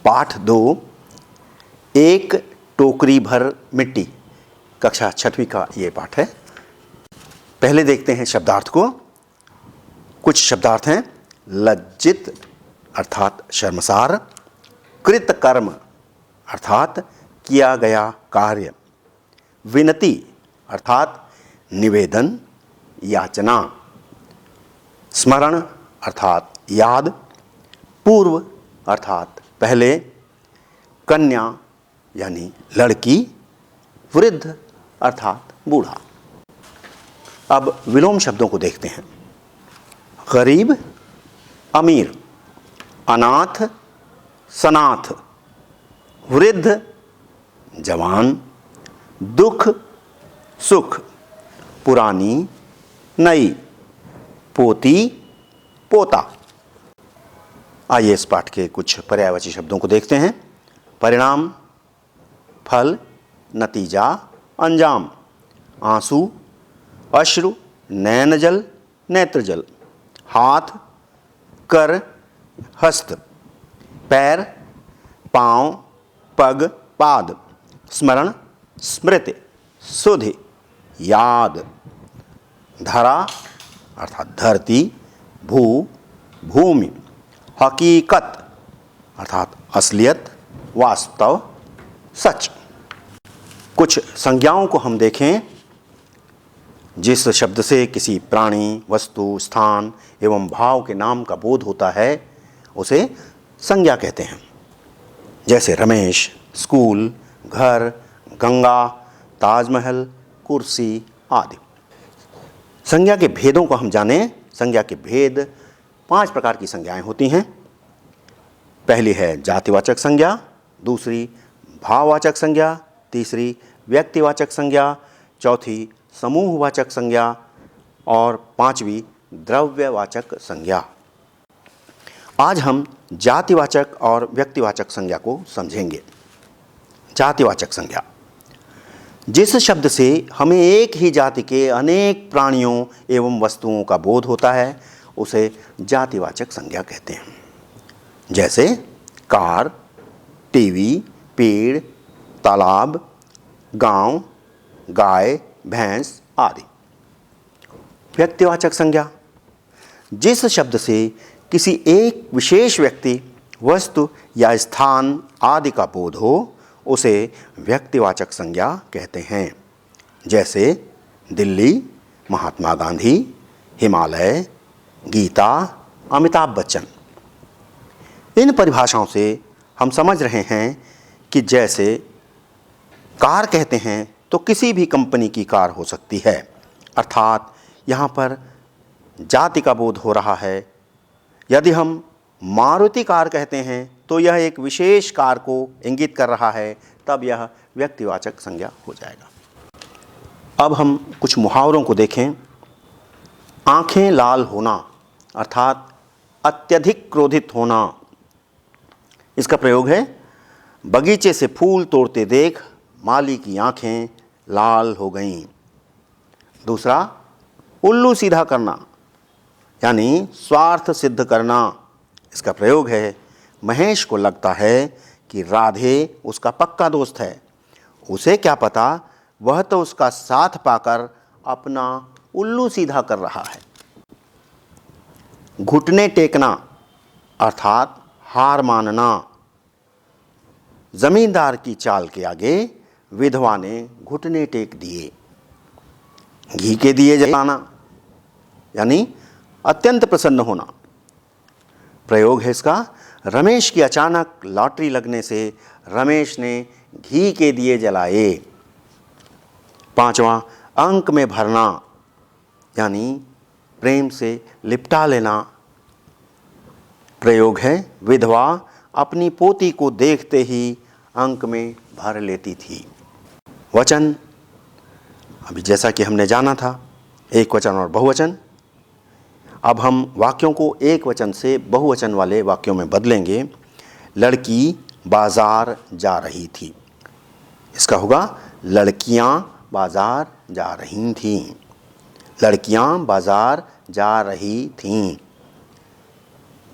पाठ 2 एक टोकरी भर मिट्टी, कक्षा 6वीं का ये पाठ है। पहले देखते हैं शब्दार्थ को। कुछ शब्दार्थ हैं लज्जित अर्थात शर्मसार, कृतकर्म अर्थात किया गया कार्य, विनती अर्थात निवेदन याचना, स्मरण अर्थात याद, पूर्व अर्थात पहले, कन्या यानी लड़की, वृद्ध अर्थात बूढ़ा। अब विलोम शब्दों को देखते हैं। गरीब अमीर, अनाथ सनाथ, वृद्ध जवान, दुख सुख, पुरानी नई, पोती पोता। आइए इस पाठ के कुछ पर्यायवाची शब्दों को देखते हैं। परिणाम, फल, नतीजा, अंजाम, आंसू, अश्रु, नैनजल, नेत्रजल, हाथ, कर, हस्त, पैर, पांव, पग, पाद, स्मरण, स्मृति, सुधि, याद, धरा अर्थात धरती, भू भूमि, हकीकत अर्थात असलियत, वास्तव, सच। कुछ संज्ञाओं को हम देखें। जिस शब्द से किसी प्राणी, वस्तु, स्थान एवं भाव के नाम का बोध होता है उसे संज्ञा कहते हैं। जैसे रमेश, स्कूल, घर, गंगा, ताजमहल, कुर्सी आदि। संज्ञा के भेदों को हम जानें। संज्ञा के भेद 5 प्रकार की संज्ञाएं होती हैं। पहली है जातिवाचक संज्ञा, दूसरी भाववाचक संज्ञा, तीसरी व्यक्तिवाचक संज्ञा, चौथी समूहवाचक संज्ञा और 5वीं द्रव्यवाचक संज्ञा। आज हम जातिवाचक और व्यक्तिवाचक संज्ञा को समझेंगे। जातिवाचक संज्ञा, जिस शब्द से हमें एक ही जाति के अनेक प्राणियों एवं वस्तुओं का बोध होता है उसे जातिवाचक संज्ञा कहते हैं। जैसे कार, टीवी, पेड़, तालाब, गांव, गाय, भैंस आदि। व्यक्तिवाचक संज्ञा, जिस शब्द से किसी एक विशेष व्यक्ति, वस्तु या स्थान आदि का बोध हो उसे व्यक्तिवाचक संज्ञा कहते हैं। जैसे दिल्ली, महात्मा गांधी, हिमालय, गीता, अमिताभ बच्चन। इन परिभाषाओं से हम समझ रहे हैं कि जैसे कार कहते हैं तो किसी भी कंपनी की कार हो सकती है, अर्थात यहाँ पर जाति का बोध हो रहा है। यदि हम मारुति कार कहते हैं तो यह एक विशेष कार को इंगित कर रहा है, तब यह व्यक्तिवाचक संज्ञा हो जाएगा। अब हम कुछ मुहावरों को देखें। आंखें लाल होना अर्थात अत्यधिक क्रोधित होना। इसका प्रयोग है बगीचे से फूल तोड़ते देख माली की आंखें लाल हो गईं। दूसरा, उल्लू सीधा करना यानी स्वार्थ सिद्ध करना। इसका प्रयोग है महेश को लगता है कि राधे उसका पक्का दोस्त है, उसे क्या पता वह तो उसका साथ पाकर अपना उल्लू सीधा कर रहा है। घुटने टेकना अर्थात हार मानना। जमींदार की चाल के आगे विधवा ने घुटने टेक दिए। घी के दिए जलाना यानी अत्यंत प्रसन्न होना। प्रयोग है इसका, रमेश की अचानक लॉटरी लगने से रमेश ने घी के दिए जलाए। 5वां, अंक में भरना यानी प्रेम से लिपटा लेना। प्रयोग है विधवा अपनी पोती को देखते ही अंक में भर लेती थी। वचन, अभी जैसा कि हमने जाना था, एक वचन और बहुवचन। अब हम वाक्यों को एक वचन से बहुवचन वाले वाक्यों में बदलेंगे। लड़की बाजार जा रही थी। इसका होगा लड़कियां बाजार जा रही थीं। लड़कियां बाजार जा रही थीं।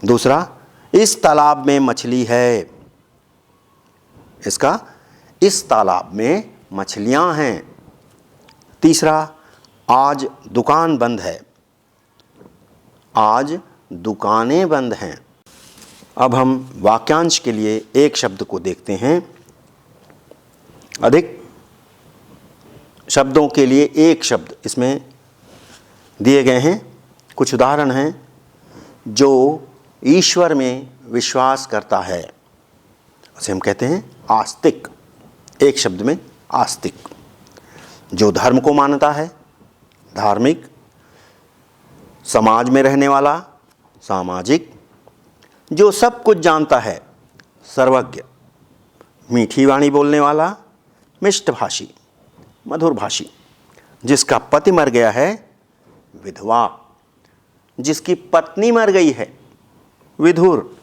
दूसरा, इस तालाब में मछली है। इसका इस तालाब में मछलियां हैं। तीसरा, आज दुकान बंद है। आज दुकानें बंद हैं। अब हम वाक्यांश के लिए एक शब्द को देखते हैं। अधिक शब्दों के लिए एक शब्द इसमें दिए गए हैं। कुछ उदाहरण हैं। जो ईश्वर में विश्वास करता है उसे हम कहते हैं आस्तिक। एक शब्द में आस्तिक। जो धर्म को मानता है धार्मिक। समाज में रहने वाला सामाजिक। जो सब कुछ जानता है सर्वज्ञ। मीठी वाणी बोलने वाला मिष्टभाषी मधुरभाषी। जिसका पति मर गया है विधवा। जिसकी पत्नी मर गई है विधुर।